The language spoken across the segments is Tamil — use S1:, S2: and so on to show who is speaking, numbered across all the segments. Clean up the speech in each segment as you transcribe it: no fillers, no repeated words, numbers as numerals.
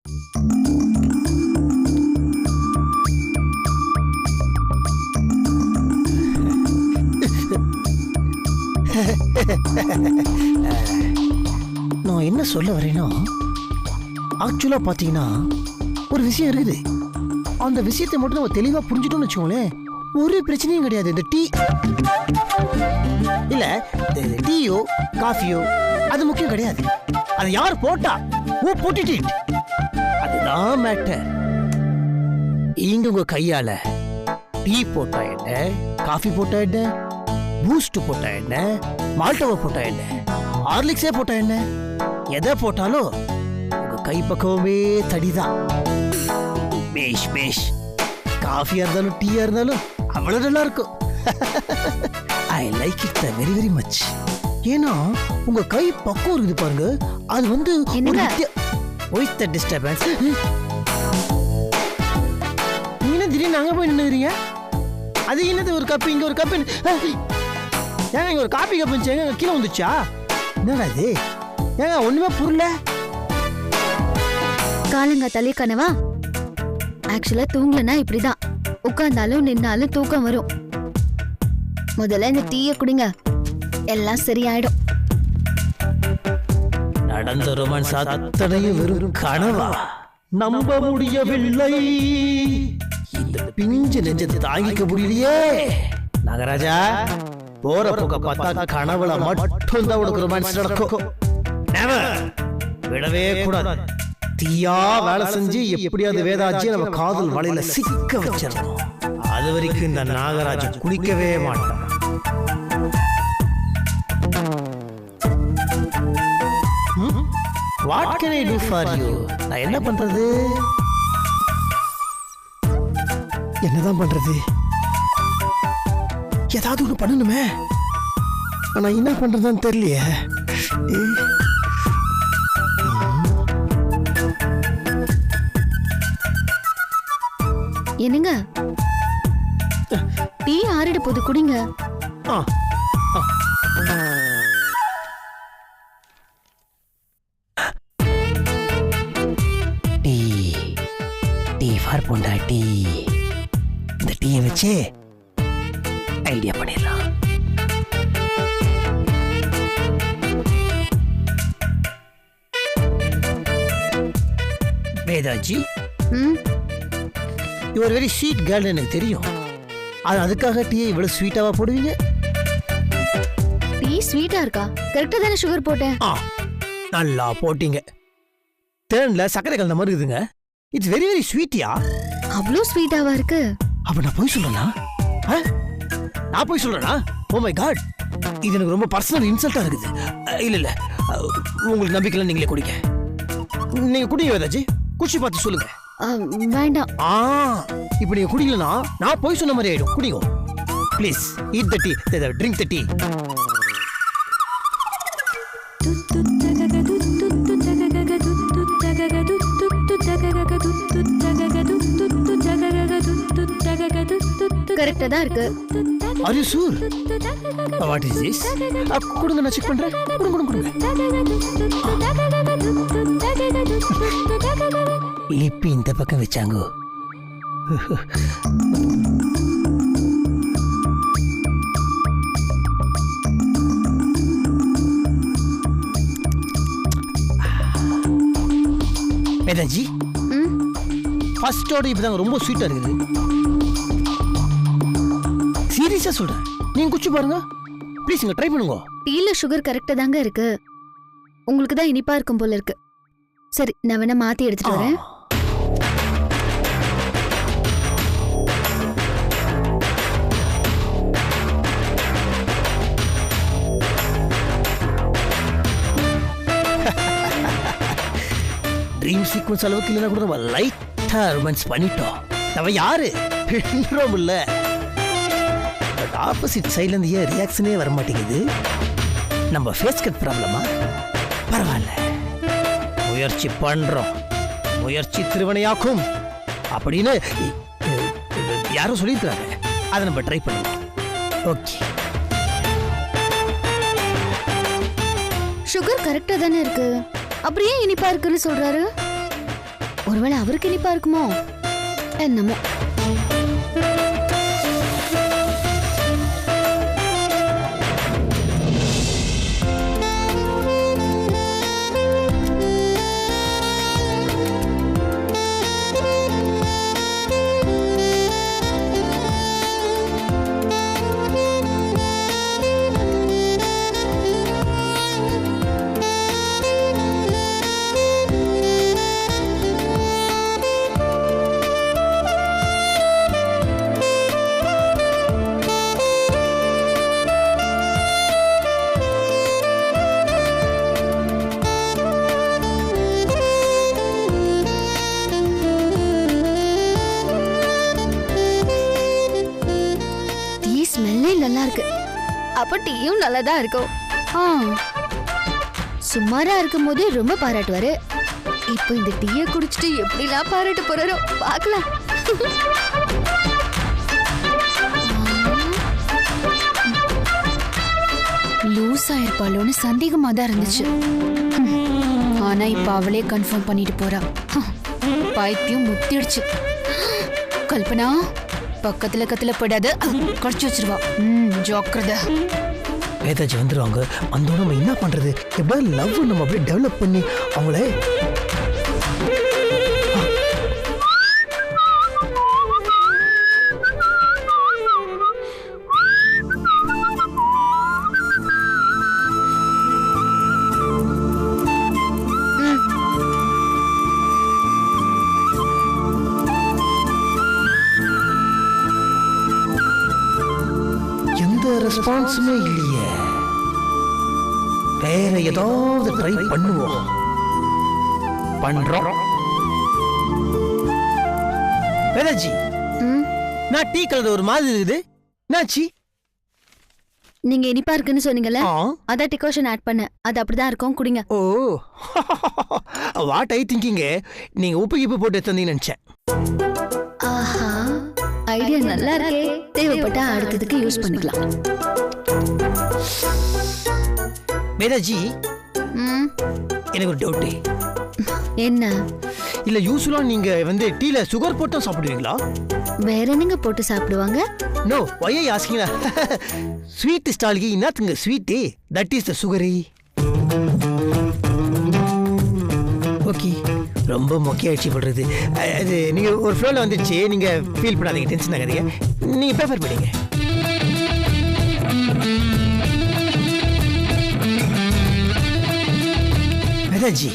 S1: நான் என்ன சொல்ல வரேன்னா, ஆக்சுவலா பாத்தீங்கன்னா ஒரு விஷயம் இருக்குது. அந்த விஷயத்தை மட்டும் நம்ம தெளிவா புரிஞ்சுட்டோம்னு வச்சுக்கோங்களேன், ஒரு பிரச்சனையும் கிடையாது. இந்த டீ இல்ல, டீயோ காஃபியோ அது முக்கியம் கிடையாது. அது யார் போட்டா, ஓ போட்டுட்டு, அதுதான் மேட்டர். இங்க உங்க கையால டீ போட்டா என்ன, காஃபி போட்டா என்ன, பூஸ்ட் போட்டா என்ன, மால்டோவா போட்டா என்ன, ஹார்லிக்ஸே போட்டா என்ன, எதை போட்டாலும் உங்க கை பக்கமே தடிதான். பேஷ் பேஷ். காஃபியா இருந்தாலும் டீயா இருந்தாலும் அவ்வளவு நல்லா இருக்கும். I like it very very much. ஏன்னா உங்க கை பக்கம் இருக்குது பாருங்க, அது வந்து டிஸ்டர்பன்ஸ். நீங்க திடீர்னு அங்க போய் நின்னுறீங்க. அது என்னது, ஒரு கப்பு இங்க ஒரு கப்பு, ஏங்க இங்க ஒரு காபி கப் இருந்துச்சு, எங்க கீழே வந்துச்சா? என்னடா இது, ஏங்க ஒண்ணுமே புரியல.
S2: காலங்க தலை கனவா? ஆக்சுவலா தூங்கலனா இப்படிதான், உட்கார்ந்தாலும் நின்னாலும் தூக்கம் வரும். முதல்ல இந்த டீயை குடிங்க, எல்லாம் சரியாயிடும்.
S1: நடந்த ரொமான்ஸ் அத்தனையும் வெறும் கனவா? நம்ப முடியவில்லை. இந்த பிஞ்சு நெஞ்சத்தை தாங்கிக்க முடியலையே. நாகராஜா, போற போக்க பார்த்தா கனவுல மட்டும் தான் உனக்கு ரொமான்ஸ் நடக்கும். விடவே கூடாது. தீயா வேலை செஞ்சு எப்படியாவது வேதாஜியை நம்ம காதல் வலையில சிக்க வச்சிடணும். அது வரைக்கும் இந்த நாகராஜன் குளிக்கவே மாட்டான். What can I do for you? நான் என்ன பண்றது? என்னதான் பண்றது? ஏதாவது ஒண்ணு பண்ணணுமே. ஆனா என்ன பண்றதுன்னு தெரியலையே.
S2: என்னங்க, டீ ஆறிட போது குடிங்க.
S1: டீ ஃபார் பொண்டாட்டி. இந்த டீயை வச்சு ஐடியா பண்ணிடலாம். வேதாஜி, you are very sweet girl, எனக்கு தெரியும். அதுக்காக டீயை இவ்வளவு ஸ்வீட்டாவா போடுவீங்க?
S2: டீ ஸ்வீட்டா இருக்கா? கரெக்டா தானே சுகர் போட்டேன்.
S1: நல்லா போட்டீங்க. தேன்ல சக்கரை கலந்த மாதிரி இருக்குதுங்க. இட்ஸ் வெரி வெரி ஸ்வீட்டியா.
S2: அவ்வளோ ஸ்வீட்டாவா இருக்கு?
S1: அப்ப நான் போய் சொல்றேனா? நான் போய் சொல்றேனா? ஓ மை காட், இது எனக்கு ரொம்ப பர்சனல் இன்சல்ட்டா இருக்குது. இல்ல இல்ல, உங்களுக்கு நம்பிக்கையில நீங்களே குடிங்க. நீங்க குடிங்க வேதாஜி, குடிச்சு பார்த்து சொல்லுங்க.
S2: வேண்டாம்.
S1: இப்ப நீங்க குடிக்கலனா நான் போய் சொன்ன மாதிரி ஆயிடும். குடிங்க please. Eat the tea, drink the tea.
S2: கரெக்டா தான் இருக்கு.
S1: Are you sure? What is this? கொடுங்க, நான் செக் பண்றேன். கொடுங்க. லிப்பி இந்த பக்கம் வச்சாங்க. வேதாஜி, ஃபர்ஸ்டோட இப்பதான் ரொம்ப ஸ்வீட்டா இருக்குது. சீரியஸா சொல்றேன், நீங்க குடிச்சு பாருங்க ப்ளீஸ். ட்ரை பண்ணுங்க.
S2: டீல சுகர் கரெக்டா தாங்க இருக்கு. உங்களுக்கு தான் இனிப்பா இருக்கும் போல இருக்கு. சரி, நான் வேணா மாத்தி எடுத்துட்டு வரேன்.
S1: ட்ரீம் சீக்வன்ஸ் அளவுக்கு இல்லைன்னா கூட நம்ம லைட்டா ரொமான்ஸ் பண்ணிட்டோம். நம்ம யாரு பெண்றோம் இல்ல, பட் ஆப்போசிட் சைட்ல இருந்து ஏன் ரியாக்ஷனே வர மாட்டேங்குது? நம்ம ஃபேஸ் கட் ப்ராப்ளமா? பரவாயில்ல, முயற்சி பண்றோம். முயற்சி திருவினையாக்கும் அப்படின்னு யாரும் சொல்லியிருக்கிறாங்க. அதை நம்ம ட்ரை பண்ணுவோம். ஓகே.
S2: சுகர் கரெக்டா தானே இருக்கு, அப்படியே இனிப்பா இருக்குன்னு சொல்றாரு. ஒருவேளை அவருக்கு இனிப்பா இருக்குமோ என்னமோ. ஸ்மெல்லே நல்லா இருக்கு. அப்ப டீயும் நல்லதா இருக்கும். சுமாரா இருக்கும் போது ரொம்ப பாராட்டுவாரு. இப்போ இந்த டீயை குடிச்சிட்டு எப்படிலாம் பாராட்ட போறாரோ பார்க்கலாம்.
S3: லூஸ் ஆயிருப்பாளோன்னு சந்தேகமா தான் இருந்துச்சு. ஆனா இப்ப அவளே கன்ஃபார்ம் பண்ணிட்டு போறா. பைத்தியம் முத்திடுச்சு. கல்பனா பக்கத்துல கத்துல போயிடாத, கடிச்சு வச்சிருவா. ஜாக்கிரதை.
S1: வேதாஜி வந்துருவாங்க. அந்த நம்ம என்ன பண்றது? எப்படியாவது லவ் நம்ம அப்படியே டெவலப் பண்ணி அவங்களே ரெஸ்பான்ஸுமே இல்லையே. வேற ஏதாவது ட்ரை பண்ணுவோம். பண்றோம். வேதாஜி, நான் டீ கலர் ஒரு மாதிரி இருக்குது. என்னாச்சு?
S2: நீங்க இனிப்பா இருக்குன்னு சொன்னீங்கல்ல, அதான் டிகாஷன் ஆட் பண்ண. அது அப்படிதான் இருக்கும், குடிங்க.
S1: ஓ, வாட் ஐ திங்கிங்க, நீங்க உப்பு கிப்பு போட்டு தந்தீங்கன்னு நினைச்சேன்.
S2: ஆஹா, ஐடியா நல்லா இருக்கே. தேவைப்பட்டா அடுத்ததுக்கு யூஸ் பண்ணிக்கலாம்.
S1: வேதாஜி, எனக்கு ஒரு டவுட்.
S2: என்ன?
S1: இல்ல யூசுவலா நீங்க டீல சுகர் போட்டு சாப்பிடுவீங்களா?
S2: வேற என்னங்க போட்டு சாப்பிடுவாங்க?
S1: No, why are you asking? Sweet ஸ்டால்கி என்னத்துங்க ஸ்வீட்? That is the sugary. Okay, ரொம்ப மொக்கையாச்சு பண்றது. அது நீங்க ஒரு ஃப்ளோல வந்துச்சு. நீங்க ஃபீல் பண்ணாதீங்க, டென்ஷன் ஆகாதீங்க. நீங்க பேப்பர் படிங்க. வேதாஜி,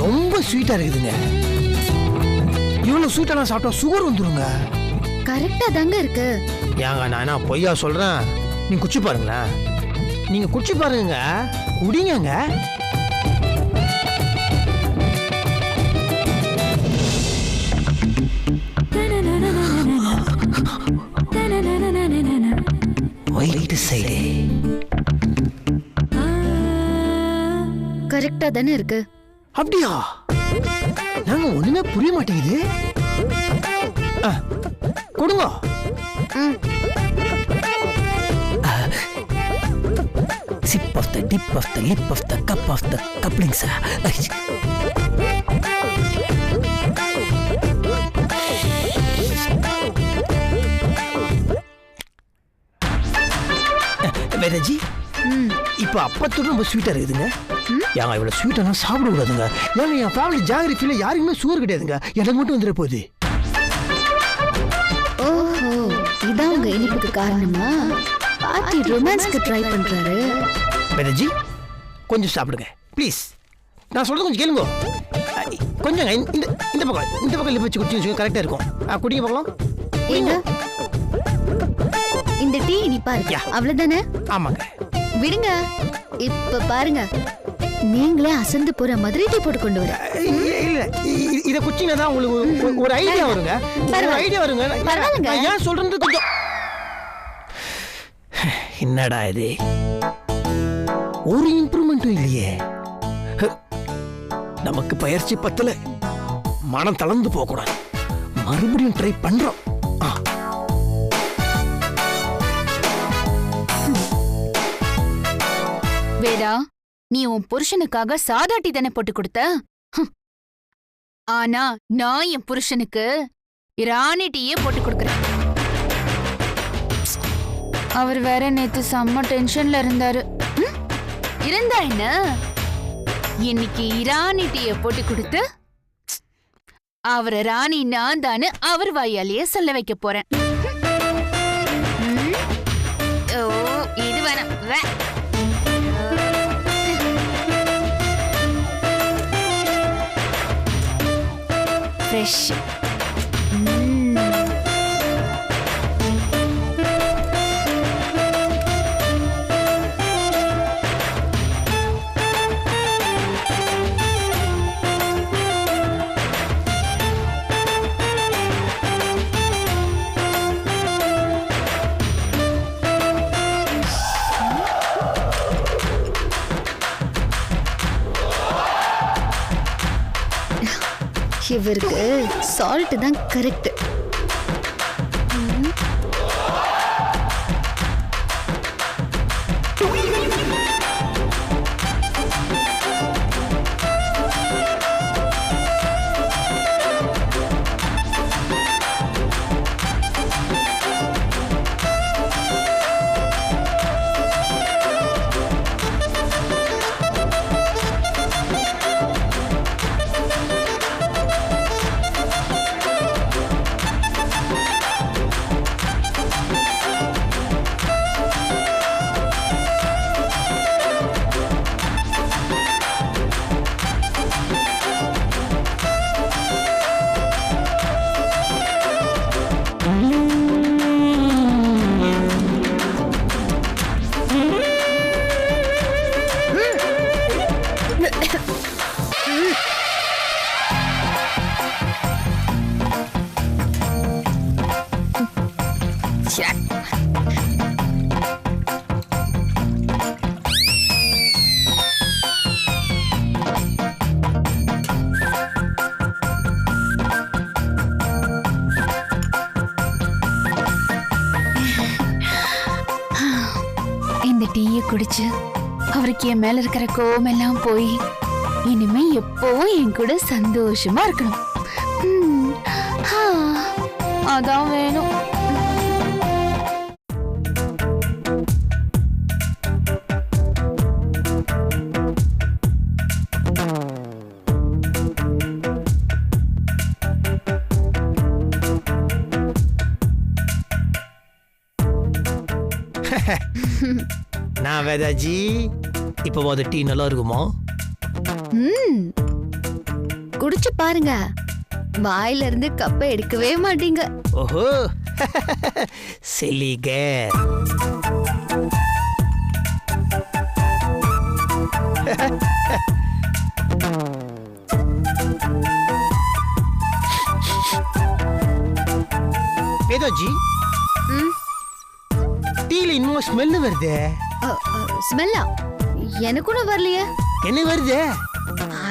S1: ரொம்ப ஸ்வீட்டா இருக்குதுங்க. இவ்வளவு ஸ்வீட்டெல்லாம் சாப்பிட்டா சுகர் வந்துருங்க.
S2: கரெக்டா தாங்க இருக்கு.
S1: ஏங்க நான் பொய்யா சொல்றேன்? நீங்க குச்சி பாருங்களேன். நீங்க குச்சி பாருங்க, குடிங்க.
S2: கரெக்டா தானே இருக்கு.
S1: அப்படியா? நாங்க ஒண்ணுமே புரிய மாட்டேங்குது. கொடுங்க. Sip of the dip of the lip of the cup of the couplings. Vedaji, இப்ப அப்பத்தோட ரொம்ப ஸ்வீட்டா இருக்குதுங்க. ஏங்க இவ்வளவு ஸ்வீட்டெல்லாம் சாப்பிட கூடாதுங்க. ஏங்க என் ஃபேமிலி ஜாகிரபியில யாருக்குமே சுகர் கிடையாதுங்க. எனக்கு மட்டும் வந்துட போகுது.
S2: ஓஹோ, இதான் உங்க இனிப்புக்கு காரணமா? பாட்டி ரொமான்ஸ்க்கு ட்ரை பண்றாரு.
S1: வேதாஜி, கொஞ்சம் சாப்பிடுங்க ப்ளீஸ். நான் சொல்றது கொஞ்சம் கேளுங்க. கொஞ்சம் இந்த பக்கம் லிப் வச்சு குடிச்சு கரெக்டா இருக்கும். குடிங்க பார்க்கலாம்.
S2: ஏங்க, இந்த டீ இனிப்பா இருக்கு, அவ்வளவுதானே?
S1: ஆமாங்க.
S2: விடுங்க. இப்ப பாருங்க, நீங்களே அசந்து போற மாதிரி டீ போட்டு கொண்டு வர.
S1: இல்ல, இத குச்சினா தான் உங்களுக்கு ஒரு ஐடியா வருங்க. ஒரு ஐடியா வருங்க.
S2: பரவாயில்லைங்க.
S1: ஏன் சொல்றது கொஞ்சம். என்னடா இது, ஒரு இம்ப்ரூவ்மெண்ட்டும் இல்லையே. நமக்கு பயிற்சி பத்தல, மனம் தளர்ந்து போக கூடாது. மறுபடியும் ட்ரை பண்றோம்.
S3: வேதா, நீ உன் புருஷனுக்காக சாதா டீ தானே போட்டு கொடுத்த? ஆனா நான் என் புருஷனுக்கு இராணி டீயே போட்டு கொடுக்கறேன். அவர் வேற நேத்து செம்ம டென்ஷன்ல இருந்தாரு. இருந்தா என்ன, இன்னைக்கு இராணி டீய போட்டு கொடுத்து அவரை ராணி நான் தானு அவர் வாயாலேயே சொல்ல வைக்க போறேன். ஓ இது வேணாம். ஃப்ரெஷ்.
S2: இவருக்கு சால்ட் தான் கரெக்ட்.
S3: இந்த டீயை குடிச்சு அவருக்கு என் மேல இருக்கிற கோவம் எல்லாம் போய் இனிமே எப்பவும் என் கூட சந்தோஷமா இருக்கணும். அதான் வேணும்.
S1: நான் வேதாஜி, இப்போ அது டீ நல்லா இருக்குமா?
S2: குடிச்சு பாருங்க, வாயில இருந்து கப்பை எடுக்கவே மாட்டீங்க.
S1: ஓஹோ சிலிக. வேதாஜி, டீல இன்னும் ஸ்மெல் வருது.
S2: ஸ்மெல்லா? எனக்கும் வரலையே.
S1: என்ன வருது?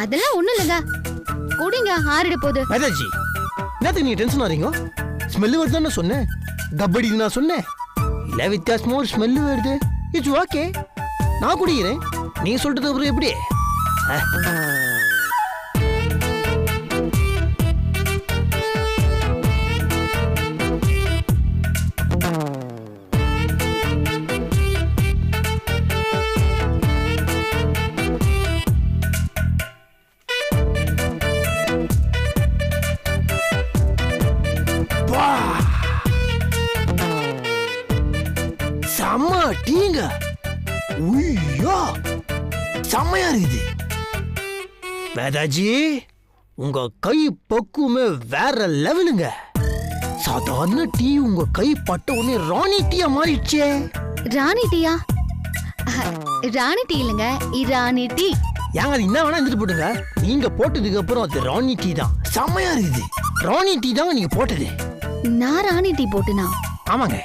S2: அதெல்லாம் ஒண்ணும் இல்லங்க, குடிங்க, ஆறிட போகுது.
S1: வேதாஜி, என்னத்துக்கு நீங்க டென்ஷன் ஆறீங்க? ஸ்மெல் வருதுன்னு சொன்னேன், கபடி நான் சொன்னேன். இல்ல வித்தியாசமா ஒரு ஸ்மெல் வருது. இட்ஸ் ஓகே, நான் குடிக்கிறேன். நீங்க சொல்றது அப்புறம் எப்படி? செம்ம டீங்க. உய்யோ, செம்மையா இருக்குது. வேதாஜி, உங்க கை பக்குவமே வேற லெவலுங்க. சாதாரண டீ உங்க கை பட்ட உடனே ராணி டீயா மாறிடுச்சே.
S2: ராணி டீயா? ராணி டீ இல்லைங்க, இராணி டீ.
S1: ஏங்க அது என்ன வேணா இருந்துட்டு போட்டுங்க, நீங்க போட்டதுக்கு அப்புறம் அது ராணி டீ தான். செம்மையா இருக்குது. ராணி டீ தாங்க நீங்க போட்டது.
S2: நான் ராணி டீ போட்டுனா?
S1: ஆமாங்க.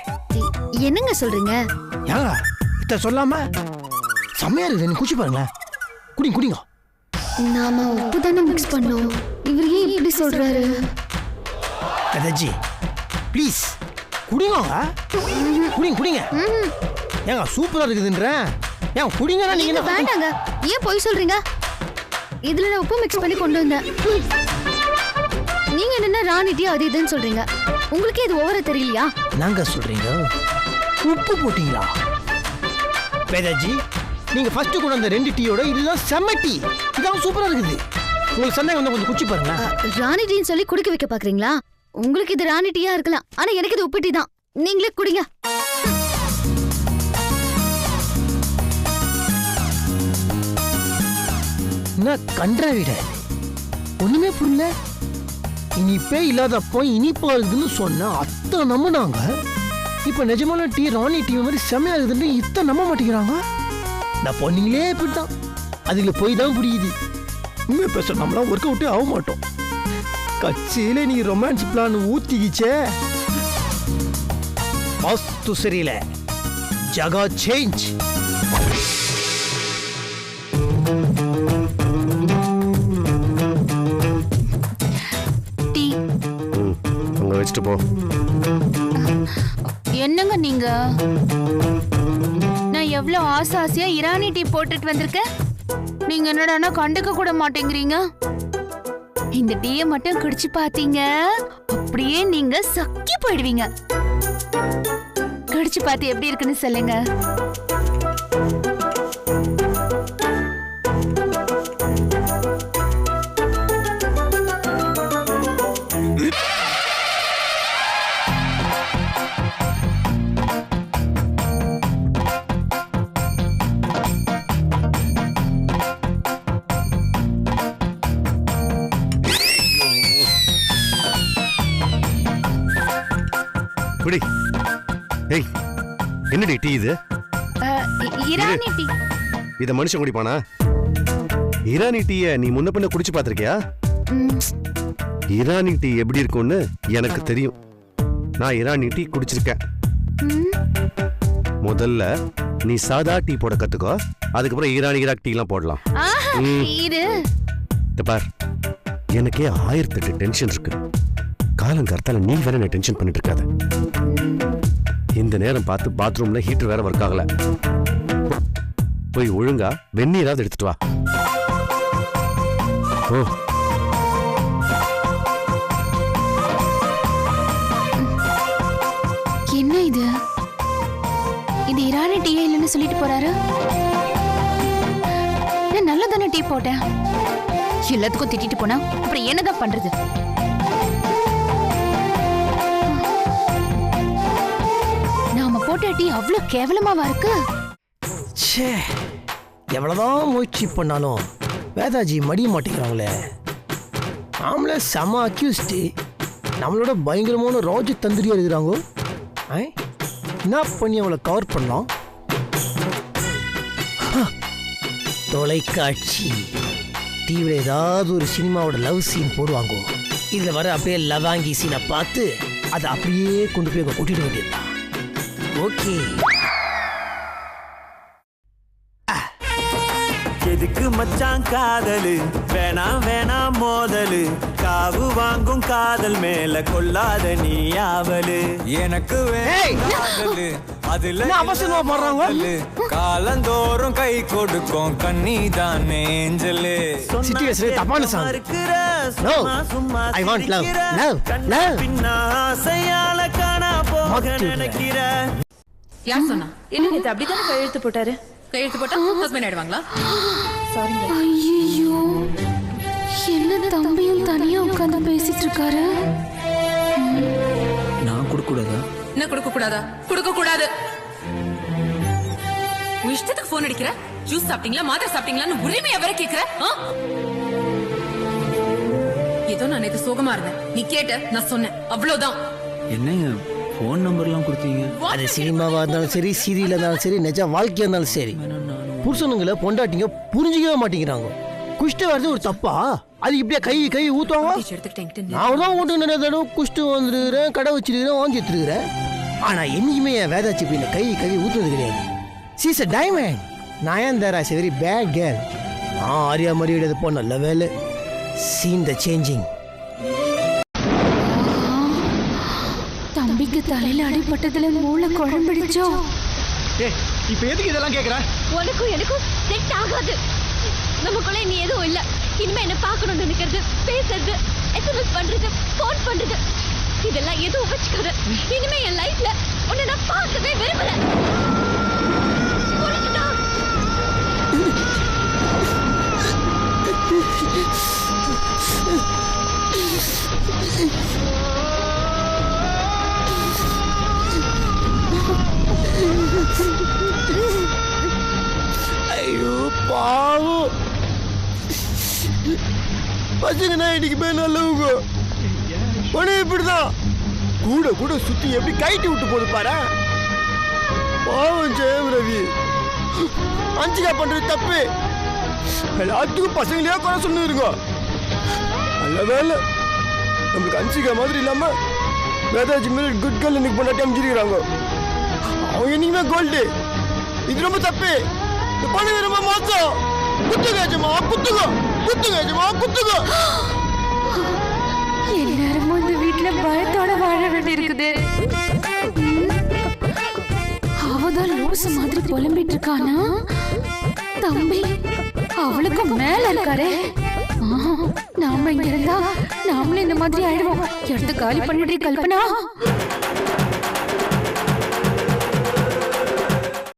S2: என்னங்க சொல்றீங்க?
S1: ஏங்க இத சொல்லாம செம்மையா இருக்குது. நீ குடிச்சு பாருங்களேன். குடிங்க குடிங்க.
S2: நாம உப்பு தானே மிக்ஸ் பண்ணோம், இவர் ஏன் இப்படி சொல்றாரு?
S1: வேதாஜி ப்ளீஸ் குடிங்க. குடிங்க குடிங்க. ஏங்க சூப்பரா இருக்குதுன்றேன். ஏன் குடிங்கன்னா நீங்க
S2: வேண்டாங்க, ஏன் போய் சொல்றீங்க? இதுல நான் உப்பு மிக்ஸ் பண்ணி கொண்டு வந்தேன். ராணி டீ அது இதுன்னு சொல்றீங்க. உங்களுக்கு இது ஓவரா தெரியலையா?
S1: நாங்க சொல்றீங்க உப்பு போட்டீங்களா? வேதாஜி, நீங்க ஃபர்ஸ்ட் கொண்டு வந்த 2 டீயோட இதுதான் செம்ம டீ. இதான் சூப்பரா இருக்குது. உங்களுக்கு சந்தேகம் வந்தா கொஞ்சம் குடிச்சு பாருங்க.
S2: ராணி டீன்னு சொல்லி குடிக்க வைக்க பாக்குறீங்களா? உங்களுக்கு இது ராணி டீயா இருக்கலாம், ஆனா எனக்கு இது உப்பு டீ தான். நீங்களே குடிங்க.
S1: என்ன கன்றாவிட ஒண்ணுமே புரியல. இனிப்பே இல்லாதப்போ இனிப்பா இருக்குதுன்னு சொன்ன அத்தை நம்பினாங்க. இப்ப நிஜமான டீ ராணி டீ மாதிரி செமையா இருக்குதுன்னு இத்த நம்ப மாட்டேங்கிறாங்க. நான் பொண்ணுங்களே இப்படித்தான், அதுல போய் தான் புரியுது. உண்மை பேச நம்மளாம் ஒர்க் அவுட்டே ஆக மாட்டோம். கட்சியில நீ ரொமான்ஸ் பிளான் ஊத்திக்கிச்சே. வாஸ்து சரியில்லை, ஜகா சேஞ்ச்.
S4: வச்சுட்டு போ.
S3: என்னங்க நீங்க? நான் எவ்வளவு ஆசையா இரானி டீ போட்டுட்டு வந்திருக்கேன். நீங்க என்னடானா கண்டுக்க கூட மாட்டேங்கிறீங்க. இந்த டீயை மட்டும் குடிச்சு பாத்தீங்க, அப்படியே நீங்க சக்கி போயிடுவீங்க. குடிச்சு பார்த்து எப்படி இருக்குன்னு சொல்லுங்க.
S4: ஏய், என்னடி டீ இது?
S3: இரானி டீ.
S4: இத மனுஷன் குடிப்பானா? இரானி டீய நீ முன்ன பின்ன குடிச்சு பாத்திருக்கியா? இரானி டீ எப்படி இருக்கும்னு எனக்கு தெரியும். நான் இரானி டீ குடிச்சிருக்கேன். முதல்ல நீ சாதா டீ போட கத்துக்கோ, அதுக்கப்புறம் ஈராக் டீ எல்லாம் போடலாம். பார், எனக்கே 1008 டென்ஷன் இருக்கு. காலங்கார்த்தால நீ வேற என்ன டென்ஷன் பண்ணிட்டு இருக்காத. இந்த நேரம் பார்த்து பாத்ரூம்ல ஹீட்டர் வேற ஒர்க் ஆகல. போய் ஒழுங்கா வெந்நீராவது எடுத்துட்டு வா. ஓ,
S3: என்ன இது? இது இரானி டீயே இல்லைன்னு சொல்லிட்டு போறாரு. நான் நல்லதானே டீ போட்டேன். எல்லாத்துக்கும் திட்டிட்டு போனா அப்புறம் என்னதான் பண்றது? நாம போட்ட டீ அவ்வளவு கேவலமாவா இருக்கு?
S1: எவ்வளவுதான் முயற்சி பண்ணாலும் வேதாஜி மடிய மாட்டேங்கிறாங்களே. நாமளே செம அக்யூஸ்ட், நம்மளோட பயங்கரமான ராஜ தந்திரியா இருக்கிறாங்க. என்ன பண்ணி அவளை கவர் பண்ணலாம்? தொலைக்காட்சி டிவியில் ஏதாவது ஒரு சினிமாவோட லவ் சீன் போடுவாங்க. இதில் வர அப்படியே லவாங்கி சீனை பார்த்து அதை அப்படியே கொண்டு போய் கூட்டிட்டு வேண்டியதுதான். ஓகே,
S5: எதுக்கு மச்சான் காதலு, வேணாம் வேணாம் மோதலு, காவு வாங்கும் காதல் மேல கொள்ளாத நீ ஆவலு. எனக்கு காதலு அதுல
S1: அவசரமா போடுறாங்க.
S5: காலந்தோறும் கை கொடுக்கும் கண்ணி தான் ஏஞ்சலு.
S1: தப்பான song. No, I want love. Love, love.
S5: பின்னாசையால காணா போக நினைக்கிற.
S6: யார் சொன்னா? என்ன நேத்து அப்படித்தானே கையெழுத்து போட்டாரு? கையெழுத்து போட்டா ஹஸ்பண்ட் ஆயிடுவாங்களா? சாரிங்க.
S3: ஐயோ, என்ன தம்பியும் தனியா உட்கார்ந்து பேசிட்டு இருக்காரு.
S7: நான் கொடுக்க கூடாதா?
S6: என்ன கொடுக்க கூடாதா? கொடுக்க கூடாது. உன் இஷ்டத்துக்கு போன் அடிக்கிற. ஜூஸ் சாப்பிட்டீங்களா, மாத்திரை சாப்பிட்டீங்களான்னு உரிமையா வர கேக்குற? ஏதோ நான் நேத்து சோகமா இருந்தேன், நீ கேட்ட, நான் சொன்னேன், அவ்வளவுதான்.
S7: என்னங்க போன் நம்பர்லாம் கொடுத்தீங்க?
S1: அது சினிமாவா இருந்தாலும் சரி, சீரியலா இருந்தாலும் சரி, நிஜ வாழ்க்கையா இருந்தாலும் சரி, புருஷனுங்களை பொண்டாட்டிங்க புரிஞ்சிக்கவே மாட்டேங்கிறாங்க. குஷ்டு வருது ஒரு தப்பா? அது இப்படியே கை ஊத்துவாங்க. நான் தான் ஓட்டு நிறைய தடவை குஷ்டு வந்துருக்கிறேன், கடை வச்சிருக்கிறேன், வாங்கி வச்சிருக்கிறேன். ஆனா என்னைக்குமே என் வேதாச்சி இப்படி கை ஊத்துறது கிடையாது. She's a diamond. Nayanthara is a very bad girl. Arya மரியாதை போ, நல்ல வேலை. Scene the changing.
S3: தம்பிக்கு தலையில அடிபட்டதுல மூளை குழம்பிடுச்சோ.
S1: இப்ப எதுக்கு இதெல்லாம் கேக்குற?
S2: உனக்கும் எனக்கும் செட் ஆகாது. நமக்குள்ள நீ எதுவும் இல்ல. இனிமே என்ன பார்க்கணும்னு நினைக்கிறது, பேசுறது எஸ்எம்எஸ் பண்றது, போன் பண்றது, இதெல்லாம் எதுவும் வச்சுக்காத. இனிமே என் லைஃப்ல உன்னை நான் பார்க்கவே விரும்பல. புரிஞ்சுதா?
S1: ஐயோ பாவம் பசங்கன்னா இன்னைக்கு போய் நல்லவங்க உடனே இப்படிதான் கூட கூட சுத்தி எப்படி கைட்டு விட்டு போது பாரு. பாவம் ஜெயம் ரவி, அஞ்சிகா பண்றது தப்பு. எல்லாத்துக்கும் பசங்களையா குறை சொல்லுங்க. நல்ல வேலை நம்மளுக்கு அஞ்சிகா மாதிரி இல்லாம வேதாஜி மேல குட் கேர்ள் இன்னைக்கு பொண்டாட்டி அமைச்சிருக்கிறாங்க. அவங்க என்னைக்குமே கோல்டு. இது ரொம்ப தப்பு. இந்த பொண்ணுங்க ரொம்ப மோசம். குத்துங்க ஜமா, குத்துங்க குத்துங்க ஜமா, குத்துங்க.
S3: எல்லாரும் இந்த வீட்டுல பயத்தோட வாழ வேண்டி இருக்குது. அவதான் லூசு மாதிரி புலம்பிட்டு இருக்கானா? தம்பி அவளுக்கு மேல இருக்காரே. நாம இங்க இருந்தா நாமளும் இந்த மாதிரி ஆயிடுவோம். எடுத்து காலி பண்ணிட்டு கல்பனா.